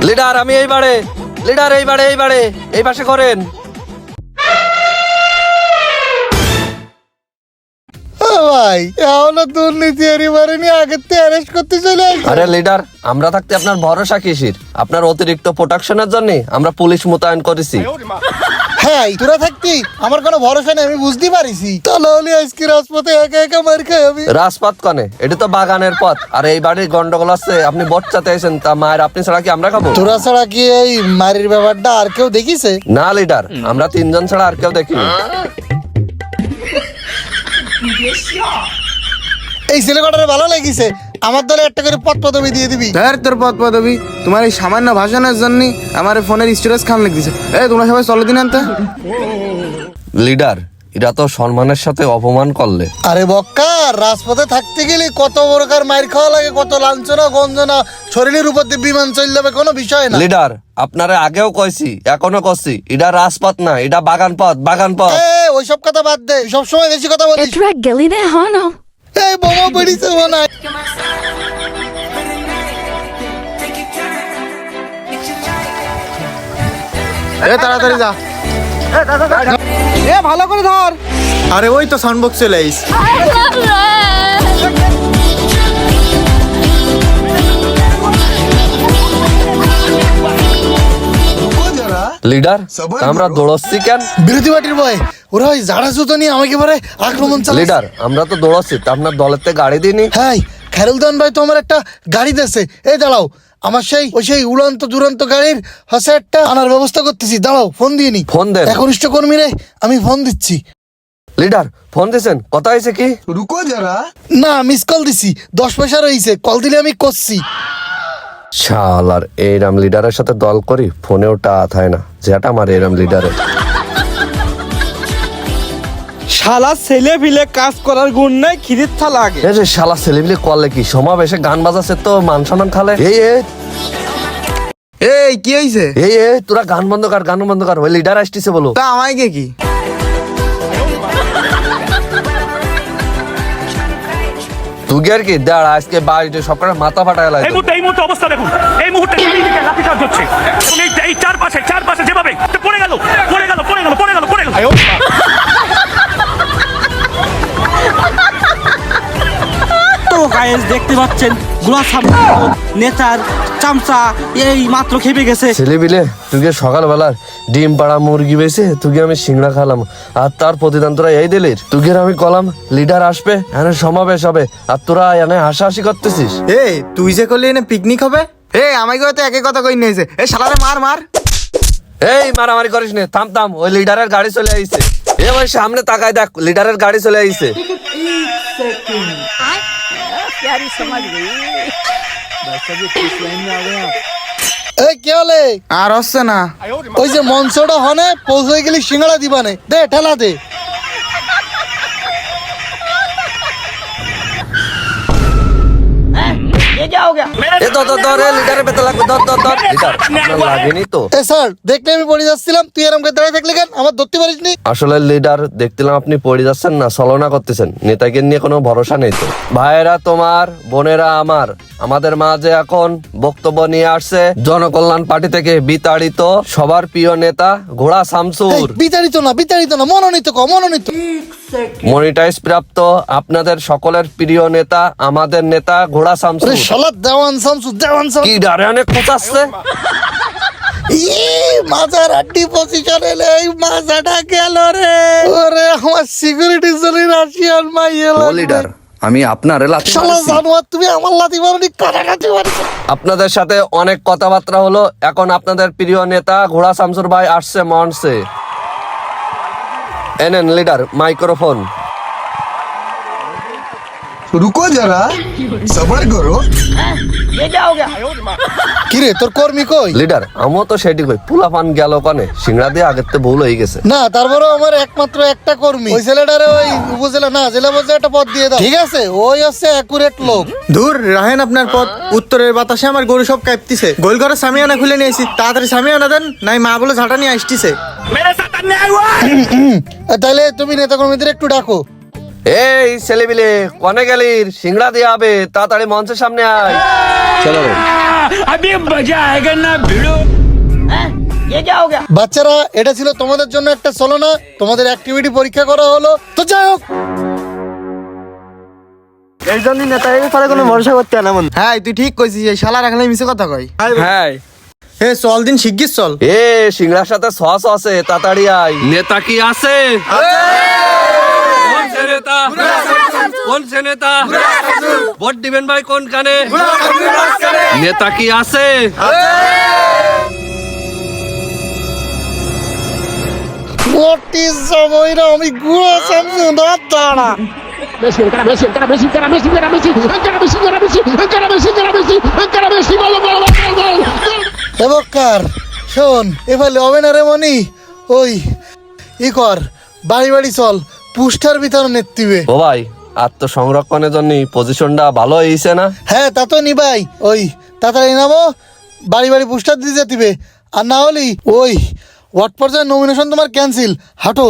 Leader আমি এইবারে, leader এইবারে এই পাশে করেন। ভাই এখনো দুর্নীতি এবারে নিয়ে আগের থেকে অ্যারেস্ট করতে চলে আসছে। আরে লিডার, আমরা থাকতে আপনার ভরসা কিসের? আপনার অতিরিক্ত প্রোটেকশনের জন্য আমরা পুলিশ মোতায়েন করেছি। হ্যাঁ তোরা থাকতি আমার কোনো ভরসা নেই, আমি বুঝতে পারিছি। তাহলে আজকে রাজপথে একা একা মার খাই আমি। রাজপথ কনে? এটা তো বাগানের পথ। আর এই বাড়ির গন্ডগোল আছে, আপনি বচ্চাতে এসেছেন, তা মায়ের আপনি ছাড়া কি আমরা খাবো? তোরা ছাড়া কি এই মারির ব্যাপারটা আর কেউ দেখিছে? না লিডার, আমরা তিনজন ছাড়া আর কেউ দেখিনি। এই ছেলেকটারে ভালো লেগেছে, আমার দলে একটা করে পদ পদবি দিয়ে দিবি। স্যার তোর পদ পদবি তোমার এই সামান্য ভাষণের জন্য আমার ফোনের স্টোরেজ খান লিখ দিছে। তোমরা সবাই চলো দিন আনতে। লিডার, এরা তো সম্মানের সাথে অপমান করলে। আরে বক্কা, রাজপথে থাকতে গেলে কত প্রকার মাইর খাওয়া লাগে, কত লাঞ্ছনা গঞ্জনা, শরীরের উপর দিয়ে বিমান চলে যাবে, কোনো বিষয় না। লিডার, আপনারা আগেও কইছি, এখনো কইছি, এটা রাজপথ না, এটা বাগান পথ, বাগান পথ। ওইসব কথা বাদ দে, সবসময় বেশি কথা বলিস। It's right, Gilly, there, huh? No. এই বোমা বেরিয়েছে মনে হয়। তাড়াতাড়ি যা। ভালো করে ধর। আরে ওই তো সাউন্ড বক্স চলে আইস। লিডার, আমরা দৌড়চ্ছি কেন? বিরোধী পার্টির বয় ওরা ওই জাড়া জুতো নিয়ে আমাকে এবারে আক্রমণ চালাচ্ছে। লিডার, আমরা তো দৌড়চ্ছি, তা আপনার দলের থেকে গাড়ি দিইনি। হ্যাঁ খায়রুলদান ভাই তো আমার একটা গাড়ি দিয়েছে। এই দাঁড়াও, আমার সেই উড়ন্ত দুরন্ত গাড়ির হচ্ছে একটা আনার ব্যবস্থা করতেছি। দাঁড়াও, ফোন দিয়ে নি। ফোন দেন। একনিষ্ঠ কর্মীরে আমি ফোন দিচ্ছি। লিডার, ফোন দিয়েছেন? কথা হয়েছে কি? না, মিস কল দিছি, 10 পয়সা রয়েছে, কল দিলে আমি করছি। শালার, এইরাম লিডারের সাথে দল করি, ফোনেও টাকা থাকে না, যেটা আমার এরাম লিডারের। শালা ছেলে পিলে কাজ করার গুণ নাই, খিরিত থা লাগে। এই যে শালা ছেলেপিলে করলে কি সমাবেশে গান বাজাচ্ছে তো মান সম্মান খালে। এই কি হইছে? তোরা গান বন্ধ কর, গান বন্ধ কর, ওই লিডার আসতেছে বলো। তা আমায় কি তুই আর কি দাঁড়া, আজকে বাড়িতে সবকটা মাথা ফাটায় লাগে। এই মুহূর্তে অবস্থা দেখুন, এই মুহূর্তে চারিদিকে লাঠিচার্জ হচ্ছে এবং এই চারপাশে যেভাবে পড়ে গেল। তো গাইস দেখতে পাচ্ছেন গুলা সামনে নেতার চামচা এই মাত্র খেপে গেছে। ছেলেপিলে তুই সকালবেলার ডিম পাড়া মুরগি বেছে তুই আমি সিংড়া খালাম, আর তার প্রতিদান তোরা এই দিলির। তুই আমি কলাম লিডার আসবে, এখানে সমাবেশ হবে, আর তোরা এখানে হাসাহাসি করতেছিস। তুই যে করলি এনে পিকনিক হবে? আমাকে তো একই কথা কই নিয়েছে। শালারে মার। এই মারামারি করিস নে, থাম, ওই লিডারের গাড়ি চলে আইছে। ভাই সামনে তাকায় দেখ, লিডারের গাড়ি চলে আইছে। এই কে হলে? আর হচ্ছে না। ওই যে মঞ্চটা হনে পৌঁছে গেলি সিঙ্গাড়া দিবানে, দে ঠেলা দে। লিডারের পেতে লাগবে, লিডার লাগেনি তো। স্যার দেখলে আমি পড়ে যাচ্ছিলাম, তুই এরকম করে দাঁড়িয়ে থাকলি কেন? আমার ধরতে পারিসনি? আসলে লিডার দেখছিলাম আপনি পড়ে যাচ্ছেন না, ছলনা করতেছেন, নেতাকে নিয়ে কোনো ভরসা নেই তো। ভাইয়েরা তোমার, বোনেরা আমার, আমাদের মাঝে এখন বক্তব্য নিয়ে আসছে জনকল্যাণ পার্টি থেকে বিতাড়িত সবার প্রিয় নেতা ঘোড়া শামসুর। বিতাড়িত না, মনোনীত মনিটাইজ প্রাপ্ত আপনাদের সকলের প্রিয় নেতা, আমাদের নেতা ঘোড়া শামসুর। দেওয়ান শামসু কি ডারে অনেক কোচাচ্ছে। মাজার আড্ডি পজিশন এলে এই মাজাটা গেল রে। ওরে আমার সিকিউরিটি জন্য রাশিয়ান মাই এলো। লিডার, আমি আপনার জানোয়ার, তুমি আমার লাথি মারনি, কাটাকাটি মারছো। আপনাদের সাথে অনেক কথাবার্তা হলো, এখন আপনাদের প্রিয় নেতা ঘোড়া শামসুর ভাই আসছে মঞ্চে। এনেন লিডার মাইক্রোফোন। रुको जरा सबर करो। কিরে তোর কর্মী কই? লিডার আমিও তো সেটি কই পোলা পান গেল কানে সিংড়া দিয়ে আগের তো ভুল হয়ে গেছে। না তারপরে আমার একমাত্র একটা কর্মী, ওই ছেলেটারে ওই উপজেলা না জেলা পর্যায়ে একটা পদ দিয়ে দাও, ঠিক আছে? ওই হচ্ছে অ্যাকুরেট লোক। দূর রাহেন আপনার পথ। উত্তরের বাতাসে আমার গরু সব কাঁপতিছে। গোল ঘরে সামিয়ানা খুলে নিয়েছি, তাড়াতাড়ি সামিয়ানা দেন, নাই মা বলে ঝাঁটা নিয়ে আসতিছে। मेरे साथ अन्याय हुआ है। তাহলে তুমি নেতা কর্মীদের একটু ডাকো। এই ছেলেবিলে কনে গেলির সিংড়া দিয়ে হবে তাড়াতাড়ি মঞ্চের সামনে আয়। চলো अभी मजा आएगा ना भिड़ो। বাচ্চারা এটা ছিল তোমাদের জন্য একটা ছলনা, তোমাদের অ্যাক্টিভিটি পরীক্ষা করা হলো। তো যাই হোক, এই জন্য নেতা এই ব্যাপারে কোনো ভরসা করতে না মন। হ্যাঁ তুই ঠিক কইছিস, এই শালা রাখলে মিছে কথা কয়। হ্যাঁ হে চল দিন শিগগির চল। এ সিংড়ার সাথে সস আছে তাড়াতাড়ি আয়। নেতা কি আছে? কোন সে নেতা? কোন সে নেতা? ভোট দিবেন ভাই কোন কানে? নেতা কি আছে? হোয়াট ইজ জামাইরা, আমি গুয়া সামনে না দাঁড়া। এবকার শোন, এফালে হবে না রে মনি, ওই ই কর, বাড়ি বাড়ি চল, পুস্টার বিতরণ নেতিবে। ও ভাই আত্মসংরক্ষণের জন্য পজিশনটা ভালো হয়েছে না? হ্যাঁ তা তো নিবাই, ওই তাড়াতাড়ি নামো, বাড়ি বাড়ি পুস্টার দিয়ে যেতিবে, আর না হলি ওই ওয়ার্ড পর্যায়ে নমিনেশন তোমার ক্যান্সেল, হাঁটো।